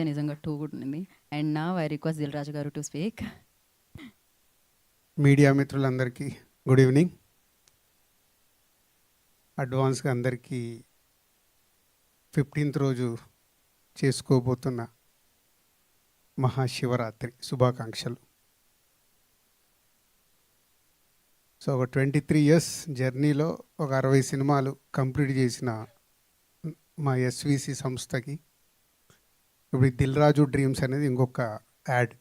నిజంగా too good ఉంది. And now I request Dil Raju గారు టు స్పీక్. మీడియా మిత్రులందరికీ గుడ్ ఈవినింగ్. అడ్వాన్స్గా అందరికీ 15th రోజు చేసుకోబోతున్న మహాశివరాత్రి శుభాకాంక్షలు. సో ఒక 23 years జర్నీలో ఒక 60 సినిమాలు కంప్లీట్ చేసిన మా ఎస్విసి సంస్థకి ఇప్పుడు దిల్ రాజు డ్రీమ్స్ అనేది ఇంకొక యాడ్.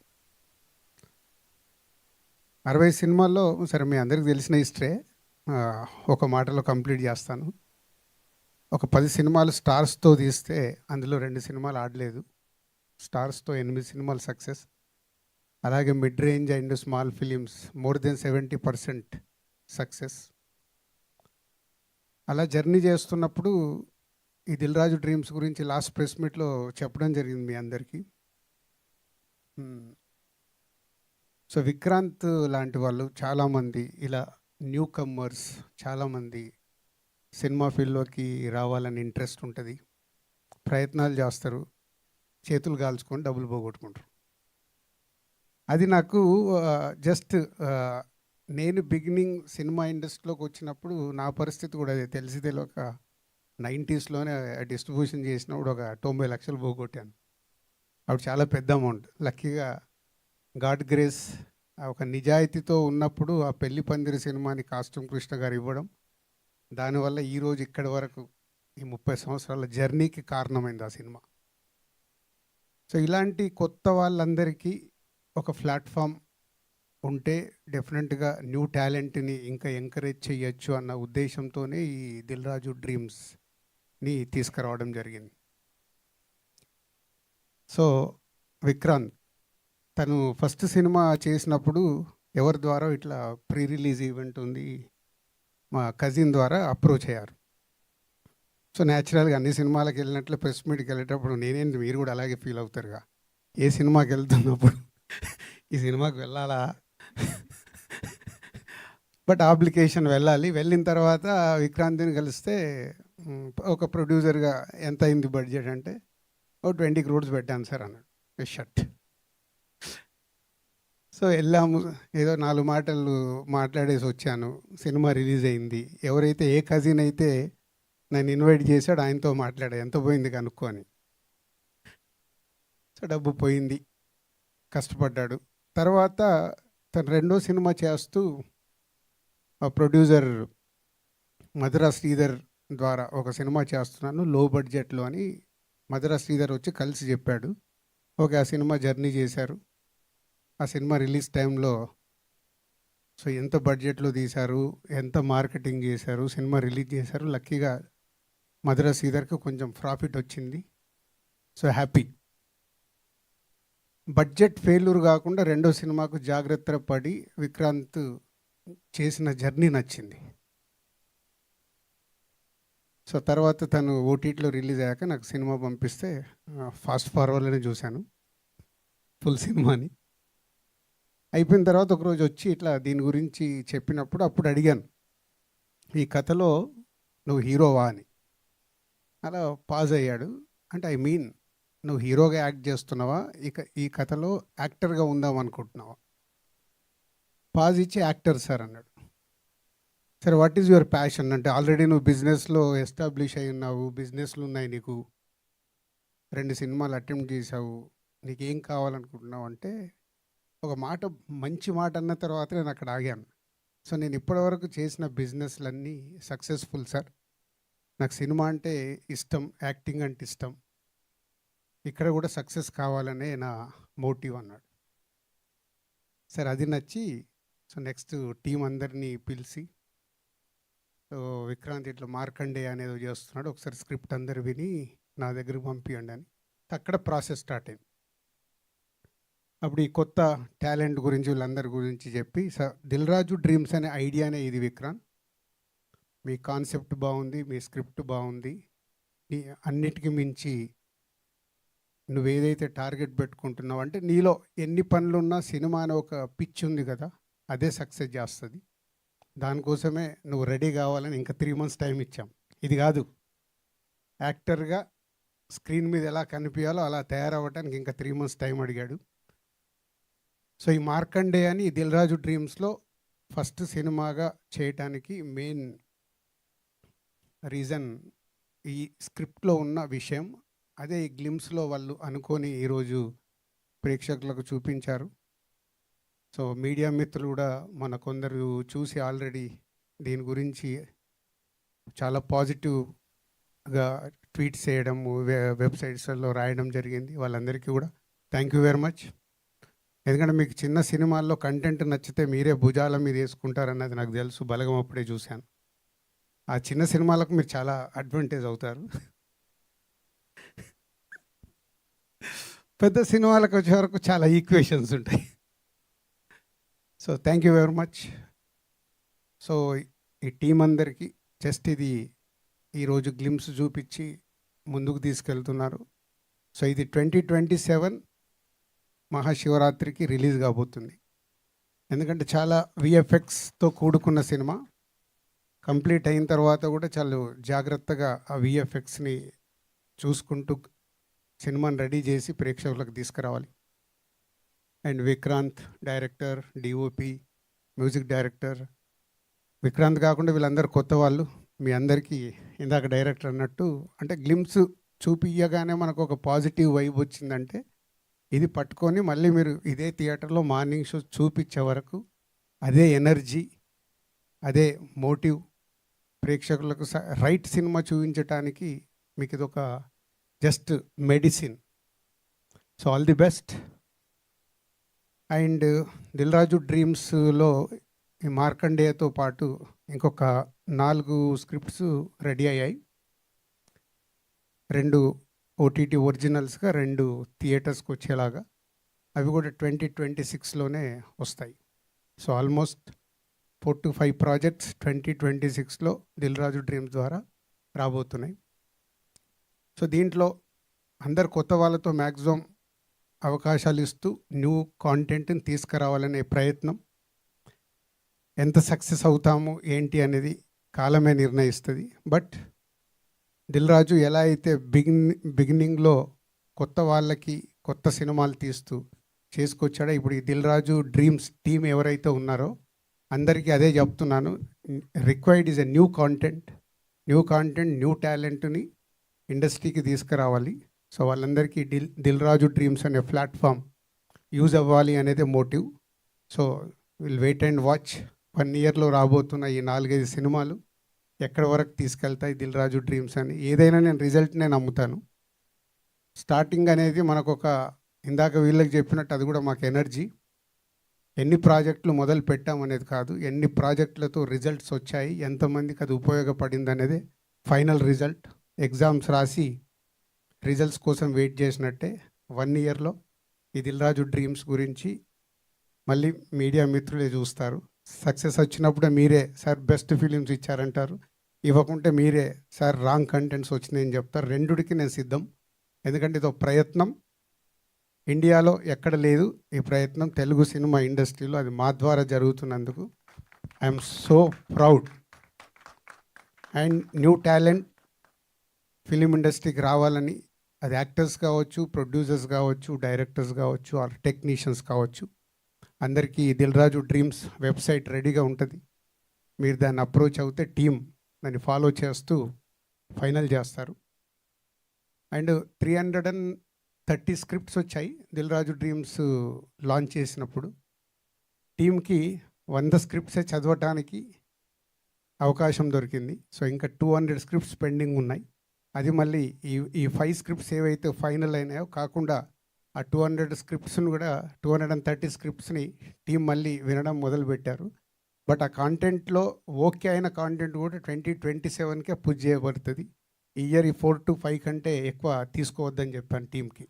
60 సినిమాల్లో సరే మీ అందరికీ తెలిసిన హిస్టరీ ఒక మాటలో కంప్లీట్ చేస్తాను. ఒక 10 సినిమాలు స్టార్స్తో తీస్తే అందులో 2 సినిమాలు ఆడలేదు. స్టార్స్తో 8 సినిమాలు సక్సెస్. అలాగే mid range and small films more than 70% success. అలా జర్నీ చేస్తున్నప్పుడు ఈ దిల్ రాజు డ్రీమ్స్ గురించి లాస్ట్ ప్రెస్ మీట్లో చెప్పడం జరిగింది మీ అందరికీ. సో విక్రాంత్ లాంటి వాళ్ళు చాలామంది ఇలా న్యూ కమ్మర్స్ చాలామంది సినిమా ఫీల్డ్లోకి రావాలని ఇంట్రెస్ట్ ఉంటుంది, ప్రయత్నాలు చేస్తారు, చేతులు కాల్చుకొని డబ్బులు పోగొట్టుకుంటారు. అది నాకు జస్ట్ నేను బిగినింగ్ సినిమా ఇండస్ట్రీలోకి వచ్చినప్పుడు నా పరిస్థితి కూడా అదే. తెలిసి తెలియక 90sలోనే డిస్ట్రిబ్యూషన్ చేసినప్పుడు ఒక 90 లక్షలు పోగొట్టాను. అప్పుడు చాలా పెద్ద అమౌంట్. లక్కీగా గాడ్ గ్రేస్ ఒక నిజాయితీతో ఉన్నప్పుడు ఆ పెళ్లి పందిరి సినిమాని కాస్ట్యూమ్ కృష్ణ గారు ఇవ్వడం, దానివల్ల ఈరోజు ఇక్కడి వరకు ఈ 30 సంవత్సరాల జర్నీకి కారణమైంది ఆ సినిమా. సో ఇలాంటి కొత్త వాళ్ళందరికీ ఒక ప్లాట్ఫామ్ ఉంటే డెఫినెట్గా న్యూ టాలెంట్ని ఇంకా ఎంకరేజ్ చేయొచ్చు అన్న ఉద్దేశంతోనే ఈ దిల్ రాజు డ్రీమ్స్ని తీసుకురావడం జరిగింది. సో విక్రాంత్ తను ఫస్ట్ సినిమా చేసినప్పుడు ఎవరి ద్వారా ఇట్లా ప్రీ రిలీజ్ ఈవెంట్ ఉంది, మా కజిన్ ద్వారా అప్రోచ్ అయ్యారు. సో న్యాచురల్గా అన్ని సినిమాలకు వెళ్ళినట్లు ప్రెస్ మీట్కి వెళ్ళేటప్పుడు నేనేంటి మీరు కూడా అలాగే ఫీల్ అవుతారుగా, ఏ సినిమాకి వెళ్తున్నప్పుడు ఈ సినిమాకి వెళ్ళాలా బట్ అప్లికేషన్ వెళ్ళాలి. వెళ్ళిన తర్వాత విక్రాంతిని కలిస్తే ఒక ప్రొడ్యూసర్గా ఎంత అయింది బడ్జెట్ అంటే ఓ 20 crores పెట్టాను సార్ అన్నాడు షర్ట్. సో వెళ్ళాము, ఏదో 4 మాటలు మాట్లాడేసి వచ్చాను. సినిమా రిలీజ్ అయింది. ఎవరైతే ఏ కజిన్ అయితే నన్ను ఇన్వైట్ చేశాడు ఆయనతో మాట్లాడా, ఎంత పోయింది కనుక్కొని. సో డబ్బు పోయింది, కష్టపడ్డాడు. తర్వాత తను రెండో సినిమా చేస్తూ ఆ ప్రొడ్యూసర్ మధురా శ్రీధర్ ద్వారా ఒక సినిమా చేస్తున్నాను లో బడ్జెట్లో అని మధురా శ్రీధర్ వచ్చి కలిసి చెప్పాడు. ఓకే, ఆ సినిమా జర్నీ చేశారు. ఆ సినిమా రిలీజ్ టైంలో సో ఎంత బడ్జెట్లో తీశారు, ఎంత మార్కెటింగ్ చేశారు, సినిమా రిలీజ్ చేశారు. లక్కీగా మధురా శ్రీధర్కి కొంచెం ప్రాఫిట్ వచ్చింది. So happy. బడ్జెట్ ఫెయిల్యూర్ కాకుండా రెండో సినిమాకు జాగ్రత్త పడి విక్రాంత్ చేసిన జర్నీ నచ్చింది. సో తర్వాత తను ఓటీటీలో రిలీజ్ అయ్యాక నాకు సినిమా పంపిస్తే ఫాస్ట్ ఫార్వర్డ్లోనే చూశాను ఫుల్ సినిమాని. అయిపోయిన తర్వాత ఒకరోజు వచ్చి ఇట్లా దీని గురించి చెప్పినప్పుడు అప్పుడు అడిగాను, ఈ కథలో నువ్వు హీరోవా అని. అలా పాజ్ అయ్యాడు. అంటే ఐ మీన్ నువ్వు హీరోగా యాక్ట్ చేస్తున్నావా, ఇక ఈ కథలో యాక్టర్గా ఉందాం అనుకుంటున్నావా? పాజ్ ఇచ్చి యాక్టర్ సార్ అన్నాడు. సరే వాట్ ఈజ్ యువర్ ప్యాషన్ అంటే, ఆల్రెడీ నువ్వు బిజినెస్లో ఎస్టాబ్లిష్ అయి ఉన్నావు, బిజినెస్లు ఉన్నాయి నీకు, 2 సినిమాలు అటెంప్ట్ చేసావు, నీకేం కావాలనుకుంటున్నావు అంటే ఒక మాట, మంచి మాట అన్న తర్వాత నేను అక్కడ ఆగాను. సో నేను ఇప్పటివరకు చేసిన బిజినెస్లన్నీ సక్సెస్ఫుల్ సార్, నాకు సినిమా అంటే ఇష్టం, యాక్టింగ్ అంటే ఇష్టం, ఇక్కడ కూడా సక్సెస్ కావాలనే నా మోటివ్ అన్నాడు. సరే అది నచ్చి సో నెక్స్ట్ టీం అందరినీ పిలిచి, సో విక్రాంత్ ఇట్లా మార్కండే అనేది చేస్తున్నాడు, ఒకసారి స్క్రిప్ట్ అందరు విని నా దగ్గరకు పంపించండి అని అక్కడ ప్రాసెస్ స్టార్ట్ అయింది. అప్పుడు ఈ కొత్త టాలెంట్ గురించి వీళ్ళందరి గురించి చెప్పి, దిల్ రాజు డ్రీమ్స్ అనే ఐడియానే ఇది విక్రాంత్, మీ కాన్సెప్ట్ బాగుంది, మీ స్క్రిప్ట్ బాగుంది, అన్నిటికీ మించి నువ్వేదైతే టార్గెట్ పెట్టుకుంటున్నావు అంటే నీలో ఎన్ని పనులున్నా సినిమా అనే ఒక పిచ్ ఉంది కదా, అదే సక్సెస్ చేస్తుంది. దానికోసమే నువ్వు రెడీ కావాలని ఇంకా 3 months టైం ఇచ్చాం. ఇది కాదు, యాక్టర్గా స్క్రీన్ మీద ఎలా కనిపించాలో అలా తయారవ్వటానికి ఇంకా 3 మంత్స్ టైం అడిగాడు. సో ఈ మార్కండే అని దిల్ రాజు డ్రీమ్స్లో ఫస్ట్ సినిమాగా చేయటానికి మెయిన్ రీజన్ ఈ స్క్రిప్ట్లో ఉన్న విషయం. అదే ఈ గ్లిమ్స్లో వాళ్ళు అనుకొని ఈరోజు ప్రేక్షకులకు చూపించారు. సో మీడియా మిత్రులు కూడా మన కొందరు చూసి ఆల్రెడీ దీని గురించి చాలా పాజిటివ్గా ట్వీట్స్ చేయడం, వెబ్సైట్స్లో రాయడం జరిగింది. వాళ్ళందరికీ కూడా థ్యాంక్ యూ వెరీ మచ్. ఎందుకంటే మీకు చిన్న సినిమాల్లో కంటెంట్ నచ్చితే మీరే భుజాల మీద వేసుకుంటారన్నది నాకు తెలుసు. బలగం అప్పుడే చూశాను. ఆ చిన్న సినిమాలకు మీరు చాలా అడ్వాంటేజ్ అవుతారు. పెద్ద సినిమాలకు వచ్చే వరకు చాలా ఈక్వేషన్స్ ఉంటాయి. So thank you very much. So ఈ టీం అందరికీ జస్ట్ ఇది ఈరోజు గ్లిమ్స్ చూపించి ముందుకు తీసుకెళ్తున్నారు. సో ఇది 2027 మహాశివరాత్రికి రిలీజ్ కాబోతుంది. ఎందుకంటే చాలా విఎఫ్ఎక్స్తో కూడుకున్న సినిమా. కంప్లీట్ అయిన తర్వాత కూడా చాలా జాగ్రత్తగా ఆ విఎఫ్ఎక్స్ని చూసుకుంటూ సినిమాని రెడీ చేసి ప్రేక్షకులకు తీసుకురావాలి. And Vikrant director, DOP, music director. Vikrant కాకుండా వీళ్ళందరూ కొత్త వాళ్ళు. మీ అందరికీ ఇందాక డైరెక్టర్ అన్నట్టు అంటే గ్లిమ్స్ చూపియగానే మనకు ఒక పాజిటివ్ వైబ్ వచ్చిందంటే ఇది పట్టుకొని మళ్ళీ మీరు ఇదే థియేటర్లో మార్నింగ్ షో చూపించే వరకు అదే ఎనర్జీ, అదే మోటివ్ ప్రేక్షకులకు రైట్ సినిమా చూపించడానికి మీకు ఇది ఒక just medicine. So all the best. And Dil Raju డ్రీమ్స్లో ఈ మార్కండేయతో పాటు ఇంకొక 4 స్క్రిప్ట్స్ రెడీ అయ్యాయి. 2 ఓటీటీ ఒరిజినల్స్గా, 2 థియేటర్స్కి వచ్చేలాగా. అవి కూడా 2026లోనే వస్తాయి. సో ఆల్మోస్ట్ 4 to 5 ప్రాజెక్ట్స్ 2026లో దిల్ రాజు డ్రీమ్స్ ద్వారా రాబోతున్నాయి. సో దీంట్లో అందరు కొత్త వాళ్ళతో మ్యాక్సిమం అవకాశాలు ఇస్తూ న్యూ కాంటెంట్ని తీసుకురావాలనే ప్రయత్నం. ఎంత సక్సెస్ అవుతాము ఏంటి అనేది కాలమే నిర్ణయిస్తుంది. బట్ దిల్ రాజు ఎలా అయితే బిగినింగ్లో కొత్త వాళ్ళకి కొత్త సినిమాలు తీస్తూ చేసుకొచ్చాడో, ఇప్పుడు ఈ దిల్ రాజు డ్రీమ్స్ టీం ఎవరైతే ఉన్నారో అందరికీ అదే చెప్తున్నాను. Required is a new content, new టాలెంట్ని ఇండస్ట్రీకి తీసుకురావాలి. సో వాళ్ళందరికీ దిల్ రాజు డ్రీమ్స్ అనే ప్లాట్ఫామ్ యూజ్ అవ్వాలి అనేది motive. So will wait and watch. 1 ఇయర్లో రాబోతున్న ఈ 4-5 సినిమాలు ఎక్కడి వరకు తీసుకెళ్తాయి దిల్ రాజు డ్రీమ్స్ అని. ఏదైనా నేను రిజల్ట్నే నమ్ముతాను. స్టార్టింగ్ అనేది మనకు ఒక ఇందాక వీళ్ళకి చెప్పినట్టు అది కూడా మాకు ఎనర్జీ. ఎన్ని ప్రాజెక్టులు మొదలు పెట్టామనేది కాదు, ఎన్ని ప్రాజెక్టులతో రిజల్ట్స్ వచ్చాయి, ఎంతమందికి అది ఉపయోగపడింది అనేది ఫైనల్ రిజల్ట్. ఎగ్జామ్స్ రాసి రిజల్ట్స్ కోసం వెయిట్ చేసినట్టే 1 ఇయర్లో ఈ దిల్ రాజు డ్రీమ్స్ గురించి మళ్ళీ మీడియా మిత్రులే చూస్తారు. సక్సెస్ వచ్చినప్పుడే మీరే సార్ బెస్ట్ ఫిలిమ్స్ ఇచ్చారంటారు, ఇవ్వకుంటే మీరే సార్ రాంగ్ కంటెంట్స్ వచ్చినాయని చెప్తారు. రెండుకి నేను సిద్ధం. ఎందుకంటే ఇది ఒక ప్రయత్నం. ఇండియాలో ఎక్కడ లేదు ఈ ప్రయత్నం. తెలుగు సినిమా ఇండస్ట్రీలో అది మా ద్వారా జరుగుతున్నందుకు I'm so proud. And new talent film ఇండస్ట్రీకి రావాలని, అది యాక్టర్స్ కావచ్చు, ప్రొడ్యూసర్స్ కావచ్చు, డైరెక్టర్స్ కావచ్చు, ఆర్ టెక్నీషియన్స్ కావచ్చు, అందరికీ దిల్ రాజు డ్రీమ్స్ వెబ్సైట్ రెడీగా ఉంటుంది. మీరు దాన్ని అప్రోచ్ అవుతే టీం దాన్ని ఫాలో చేస్తూ ఫైనల్ చేస్తారు. అండ్ 330 స్క్రిప్ట్స్ వచ్చాయి దిల్ రాజు డ్రీమ్స్ లాంచ్ చేసినప్పుడు. టీంకి 100 స్క్రిప్ట్సే చదవటానికి అవకాశం దొరికింది. సో ఇంకా 200 స్క్రిప్ట్స్ పెండింగ్ ఉన్నాయి. అది మళ్ళీ ఈ 5 స్క్రిప్ట్స్ ఏవైతే ఫైనల్ అయినాయో కాకుండా ఆ 200 స్క్రిప్ట్స్ని కూడా 230 స్క్రిప్ట్స్ని టీం మళ్ళీ వినడం మొదలుపెట్టారు. బట్ ఆ కాంటెంట్లో ఓకే అయిన కాంటెంట్ కూడా 2027కే పుష్ చేయబడుతుంది. ఈ ఇయర్ ఈ 4 to 5 కంటే ఎక్కువ తీసుకోవద్దని చెప్పాను టీంకి.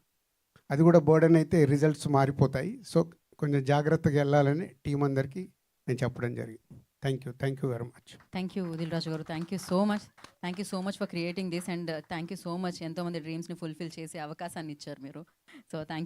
అది కూడా బర్డెన్ అయితే రిజల్ట్స్ మారిపోతాయి. సో కొంచెం జాగ్రత్తగా వెళ్ళాలని టీం అందరికీ నేను చెప్పడం జరిగింది. Thank you very much. Thank you Dil Raju గారు. Thank you so much for creating this. And thank you so much ఎంతోమంది డ్రీమ్స్ని ఫుల్ఫిల్ చేసే అవకాశాన్ని ఇచ్చారు మీరు. So thank